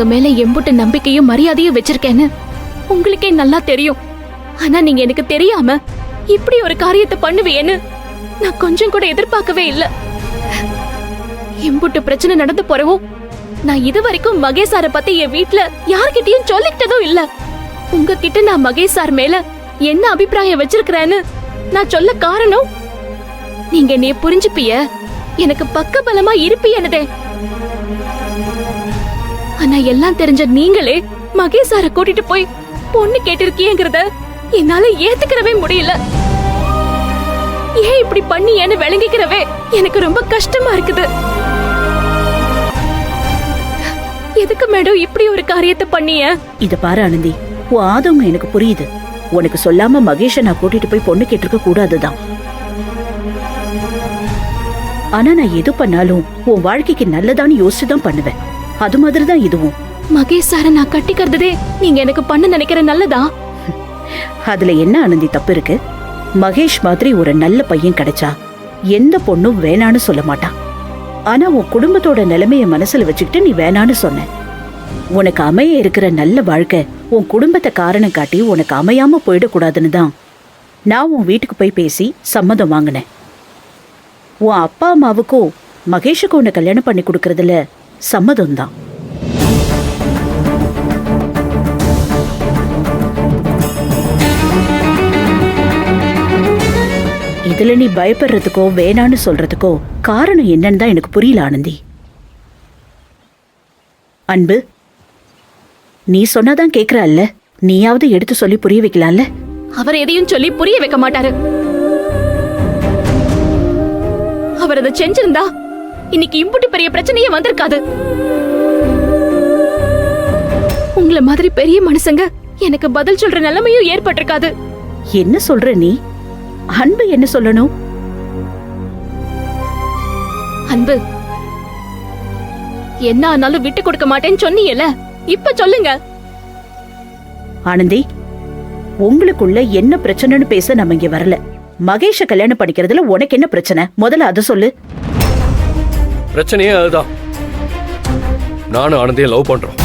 உங்க மேல எம்புட்டு நம்பிக்கையும் மரியாதையும் வச்சிருக்கேன்னு உங்களுக்கே நல்லா தெரியும். ஆனா நீங்க எனக்கு தெரியாம இப்படி ஒரு காரியத்தை பண்ணுவேன்னு நான் கொஞ்சம் கூட எதிர்பார்க்கவே இல்ல. எம்புட்டு பிரச்சனை நடந்து போறவும் நான் இது வரைக்கும் மகேஷ் சாரை பத்தி என் வீட்டுல யார்கிட்டயும் சொல்லிக்கிட்டதும் இல்ல. உங்ககிட்ட நான் மகேஷ் சார் மேல என்ன அபிப்பிராயம் வச்சிருக்கிறேன்னு நான் சொல்ல காரணம் நீங்க என்னைய புரிஞ்சுப்பிய, எனக்கு பக்க பலமா இருப்பியனதே. ஆனா எல்லாம் தெரிஞ்ச நீங்களே மகேஷ் சாரை கூட்டிட்டு போய் பொண்ணு கேட்டிருக்கீங்கிறத என்னால ஏத்துக்கிறவே முடியல. ஏன் இப்படி பண்ணியேன்னு விளங்கிக்கிறவே எனக்கு ரொம்ப கஷ்டமா இருக்குது. எதுக்கு மேடம் இப்படி ஒரு காரியத்தை பண்ணிய? இத பாரு ஆனந்தி, உன் ஆதவங்க எனக்கு புரியுது. உனக்கு சொல்லாம மகேஷ நான் கூட்டிட்டு போய் பொண்ணு கேட்டிருக்க கூடாதுதான். ஆனா நான் எது பண்ணாலும் உன் வாழ்க்கைக்கு நல்லதான்னு யோசிச்சுதான் பண்ணுவேன். அது மாதிரிதான் இதுவும். மகேஷ் சார நான் கட்டிக்கிறதே நீங்க எனக்கு பண்ண நினைக்கிற நல்லதா? அதுல என்ன ஆனந்தி தப்பு இருக்கு? மகேஷ் மாதிரி ஒரு நல்ல பையன் கிடைச்சா எந்த பொண்ணும் வேணான்னு சொல்ல மாட்டான். ஆனா உன் குடும்பத்தோட நிலைமைய மனசுல வச்சுக்கிட்டு நீ வேணான்னு சொன்ன. உனக்கு அமைய இருக்கிற நல்ல வாழ்க்கை உன் குடும்பத்தை காரணம் காட்டி உனக்கு அமையாம போயிடக்கூடாதுன்னு தான் நான் உன் வீட்டுக்கு போய் பேசி சம்மதம் வாங்கினேன். உன் அப்பா அம்மாவுக்கும் மகேஷுக்கு உன்னை கல்யாணம் பண்ணி கொடுக்கறதுல சம்மதம் தான். இதுல நீ பயப்படுறதுக்கோ வேணான்னு சொல்றதுக்கோ காரணம் என்னன்னு தான் எனக்கு புரியல ஆனந்தி. அன்பு, நீ சொன்னாதான் கேக்குறல்ல, நீயாவது எடுத்து சொல்லி புரிய வைக்கலாம்ல. அவர் எதையும் சொல்லி புரிய வைக்க மாட்டாரு. அவர் அதை செஞ்சிருந்தா இன்னைக்கு இம்புட்டு பெரிய பிரச்சனையே வந்திருக்காது. உங்களை மாதிரி பெரிய மனுஷங்க எனக்கு பதில் சொல்ற நிலைமையும் ஏற்பட்டிருக்காது. என்ன சொல்ற நீ? அன்பு என்ன சொல்லணும்? அன்பு, என்ன ஆனாலும் விட்டு கொடுக்க மாட்டேன்னு சொன்னீங்கல்ல, இப்ப சொல்லுங்க. ஆனந்தி, உங்களுக்குள்ள என்ன பிரச்சனைன்னு பேச நம்ம இங்க வரல. மகேஷ கல்யாணம் பண்ணிக்கிறதுல உனக்கு என்ன பிரச்சனை? முதல்ல அத சொல்லு. பிரச்சனையே அதுதான். நானும் ஆனந்தியை லவ் பண்றோம்.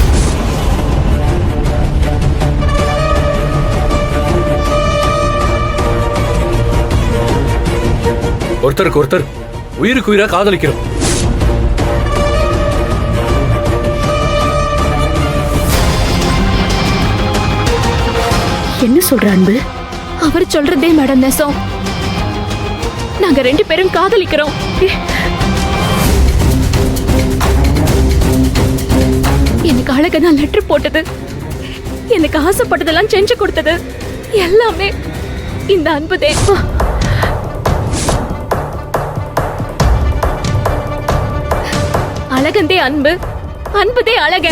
ஒருத்தருக்கு ஒருத்தர் உயிருக்கு உயிரா காதலிக்கிறோம். என்ன சொல்ற அன்பு? அவர் சொல்றதே மேடம் நெசம். நாங்க 2 பேரும் காதலிக்கிறோம். எனக்கு அழக நான் லெட்டர் போட்டது, எனக்கு ஆசைப்பட்டதெல்லாம் செஞ்சு கொடுத்தது எல்லாமே இந்த அன்புதே. அழகந்தே அன்பு, அன்புதே அழக.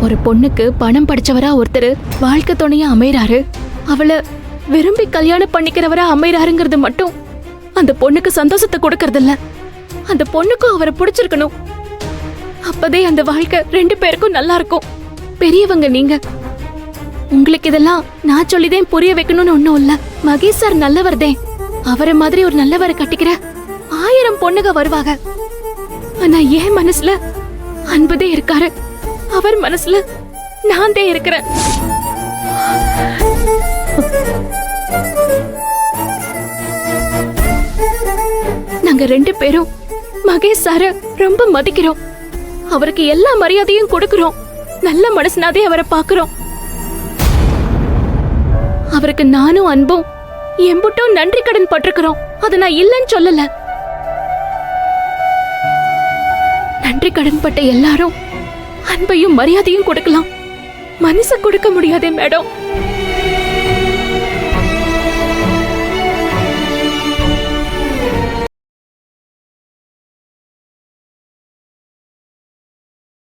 ஒரு பொண்ணுக்கு பணம் படிச்சவரா ஒருத்தர் வாழ்க்கை துணையா அமைறாரு, அவளை விரும்பி கல்யாணம் பண்ணிக்கிறவரா அமைறாருங்கிறது மட்டும் அந்த பொண்ணுக்கு சந்தோஷத்தை கொடுக்கறது இல்ல. அந்த பொண்ணுக்கும் அவரை பிடிச்சிருக்கணும். அப்பதே அந்த வாழ்க்கை 2 பேருக்கும் நல்லா இருக்கும். பெரியவங்க நீங்க, உங்களுக்கு இதெல்லாம் நான் சொல்லிதான் புரிய வைக்கணும்னு ஒண்ணும் இல்ல. மகேஷ் சார் நல்லவர்தே. அவரை மாதிரி ஒரு நல்லவரை கட்டிக்கிற 1000 பொண்ணுங்க வருவாங்க. ஆனா என் மனசுல அன்புதே இருக்காரு. அவர் மனசுல நான் தான் இருக்கிறேன். நாங்க 2 பேரும் மகேஷ் சார ரொம்ப மதிக்கிறோம். அவருக்கு எல்லா மரியாதையும் கொடுக்கிறோம். நல்ல மனசுனாதே அவரை பாக்குறோம். அவருக்கு நானும் அன்பும் எம்புட்டும் நன்றி கடன் பட்டிருக்கிறோம். அதை நான் இல்லைன்னு சொல்லல. நன்றி கடன் பட்ட எல்லாரும் அன்பையும் மரியாதையும் கொடுக்கலாம். மனசு கொடுக்க முடியாதே மேடம்.